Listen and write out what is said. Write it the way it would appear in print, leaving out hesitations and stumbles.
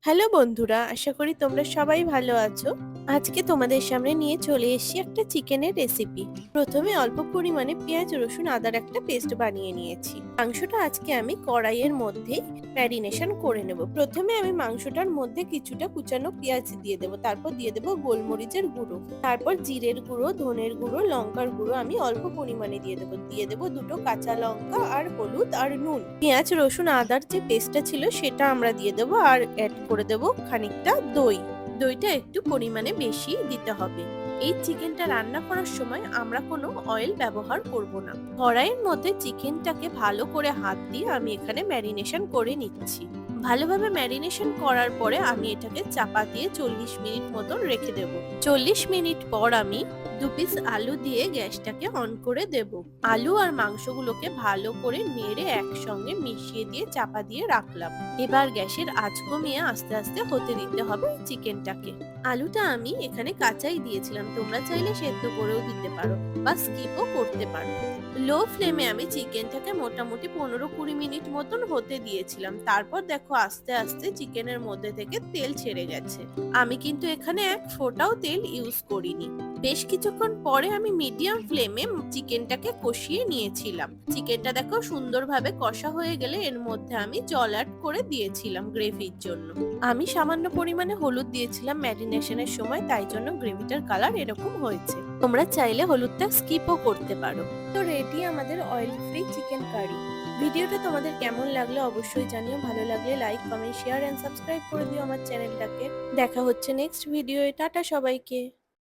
Hello বন্ধুরা, আশা করি তোমরা সবাই ভালো আছো। আজকে তোমাদের সামনে নিয়ে চলে এসেছি একটা চিকেনের রেসিপি। প্রথমে অল্প পরিমাণে পেঁয়াজ, রসুন, আদার একটা পেস্ট বানিয়ে নিয়েছি। মাংসটা আজকে আমি কড়াইয়ের মধ্যে ম্যারিনেশন করে নেব। প্রথমে আমি মাংসটার মধ্যে কিছুটা কুচানো পেঁয়াজ দিয়ে দেবো, তারপর দিয়ে দেবো গোলমরিচের গুঁড়ো, তারপর জিরের গুঁড়ো, ধনের গুঁড়ো, লঙ্কার গুঁড়ো আমি অল্প পরিমাণে দিয়ে দেবো দুটো কাঁচা লঙ্কা আর হলুদ আর নুন। পেঁয়াজ, রসুন, আদার যে পেস্টটা ছিল সেটা আমরা দিয়ে দেবো আর অ্যাড করে দেবো খানিকটা দই। দইটা একটু পরিমাণে বেশি দিতে হবে। এই চিকেনটা রান্না করার সময় আমরা কোনো অয়েল ব্যবহার করব না। কড়াইয়ের মধ্যে চিকেনটাকে ভালো করে হাত দিয়ে আমি এখানে ম্যারিনেশন করে নিচ্ছি। ভালোভাবে ম্যারিনেশন করার পরে আমি এটাকে চাপা দিয়ে 40 মিনিট মতন রেখে দেব। 40 মিনিট পর আমি 2 পিস আলু দিয়ে গ্যাসটাকে অন করে দেব। আলু আর মাংসগুলোকে ভালো করে নেড়ে একসঙ্গে মিশিয়ে দিয়ে চাপা দিয়ে রাখলাম। এবার গ্যাসের আঁচ কমিয়ে আস্তে আস্তে হতে দিতে হবে চিকেনটাকে। আলুটা আমি এখানে কাঁচাই দিয়েছিলাম, তোমরা চাইলে সেদ্ধ করেও দিতে পারো বা স্কিপও করতে পারো। লো ফ্লেমে আমি চিকেনটাকে মোটামুটি 15-20 মিনিট মতন হতে দিয়েছিলাম। তারপর দেখো আস্তে আস্তে চিকেনের মধ্যে থেকে তেল ছেড়ে গেছে। আমি কিন্তু এখানে এক ফোঁটাও তেল ইউজ করিনি। বেশ কিছুক্ষণ পরে আমি মিডিয়াম ফ্লেমে চিকেনটাকে কষিয়ে নিয়েছিলাম। চিকেনটা দেখো সুন্দরভাবে কষা হয়ে গেলে এর মধ্যে আমি জল অ্যাড করে দিয়েছিলাম গ্রেভির জন্য। আমি সামান্য পরিমাণে হলুদ দিয়েছিলাম ম্যারিনেশনের সময়, তাই জন্য গ্রেভিটার কালার এরকম হয়েছে। তোমরা চাইলে হলুদটা স্কিপও করতে পারো। তো রেডি আমাদের অয়েল ফ্রি চিকেন কারি। ভিডিওটা তোমাদের কেমন লাগলো অবশ্যই জানিও। ভালো লাগলে like, comment, share and subscribe করে দিও আমার চ্যানেলটাকে। দেখা হচ্ছে নেক্সট ভিডিওয়ে। টাটা সবাইকে।